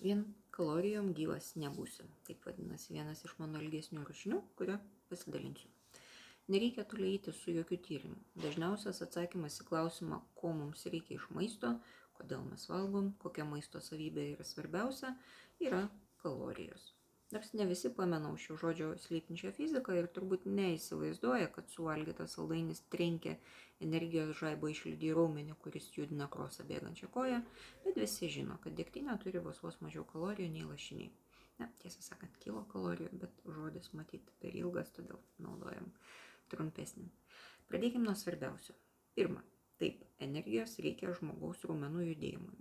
Vien kalorijom gyvas nebūsi. Taip vadinasi vienas iš mano ilgesnių rašinių, kurio pasidalinsiu. Nereikia toliau eiti su jokių tyrimų. Dažniausias atsakymas į klausimą, ko mums reikia iš maisto, kodėl mes valgom, kokia maisto savybė yra svarbiausia, yra kalorijos. Nors ne visi pamena už šio žodžio slypinčią fiziką ir turbūt neįsivaizduoja, kad suvalgytas saldainis trenkia energijos žaibą išlydį į raumenį, kuris judina krosą bėgančią koją, bet visi žino, kad degtinė turi vos mažiau kalorijų nei lašiniai. Na, tiesą sakant, kilokalorijų, bet žodis matyt per ilgas, todėl naudojam trumpesnį. Pradėkime nuo svarbiausio. Pirma, taip, energijos reikia žmogaus raumenų judėjimui.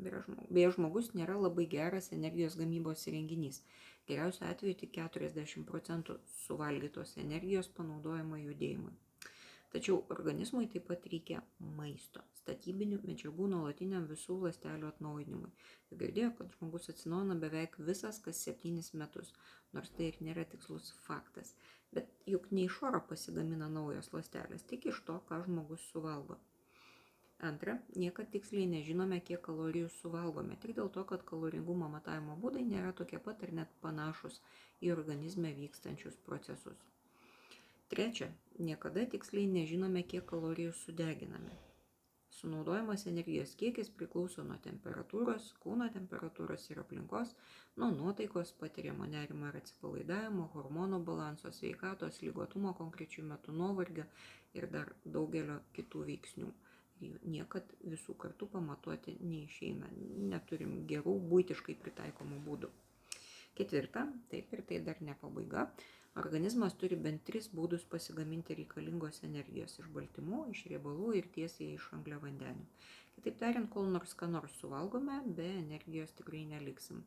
Beje, žmogus nėra labai geras energijos gamybos įrenginys. Geriausiu atveju tik 40% suvalgytos energijos panaudojama judėjimui. Tačiau organizmui taip pat reikia maisto, statybinių medžiagų nuolatiniam visų ląstelių atnaujinimui. Girdėjau, kad žmogus atsinaujina beveik visas kas 7 metus, nors tai ir nėra tikslus faktas. Bet juk ne iš oro pasigamina naujos ląstelės, tik iš to, ką žmogus suvalgo. Antra, niekad tiksliai nežinome, kiek kalorijų suvalgome, tik dėl to, kad kaloringumo matavimo būdai nėra tokie pat ar net panašus į organizme vykstančius procesus. Trečia, niekada tiksliai nežinome, kiek kalorijų sudeginame. Sunaudojamas energijos kiekis priklauso nuo temperatūros, kūno temperatūros ir aplinkos, nuo nuotaikos, patiriamo nerimo ir atsipalaidavimo, hormonų balanso, sveikatos, ligotumo konkrečių metų, nuovargio ir dar daugelio kitų veiksnių. Niekad visų kartų pamatuoti neišeina, neturim gerų būtiškai pritaikomų būdų. Ketvirta, taip ir tai dar ne pabaiga, organizmas turi bent 3 būdus pasigaminti reikalingos energijos iš baltymų, iš riebalų ir tiesiai iš angliavandenių. Kitaip tariant, kol nors ką nors suvalgome, be energijos tikrai neliksim.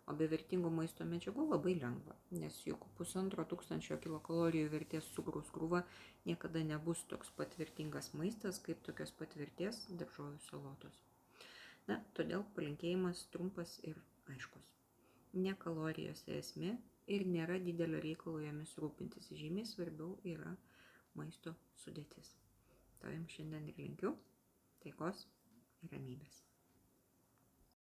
O be vertingų maisto medžiagų labai lengva, nes juk 1500 kilokalorijų vertės cukraus krūva niekada nebus toks pat vertingas maistas, kaip tokios pat vertės daržovių salotos. Na, todėl palinkėjimas trumpas ir aiškus. Ne kalorijose esmė ir nėra didelio reikalo jomis rūpintis. Žymiai svarbiau yra maisto sudėtis. To jums šiandien ir linkiu taikos ir ramybės.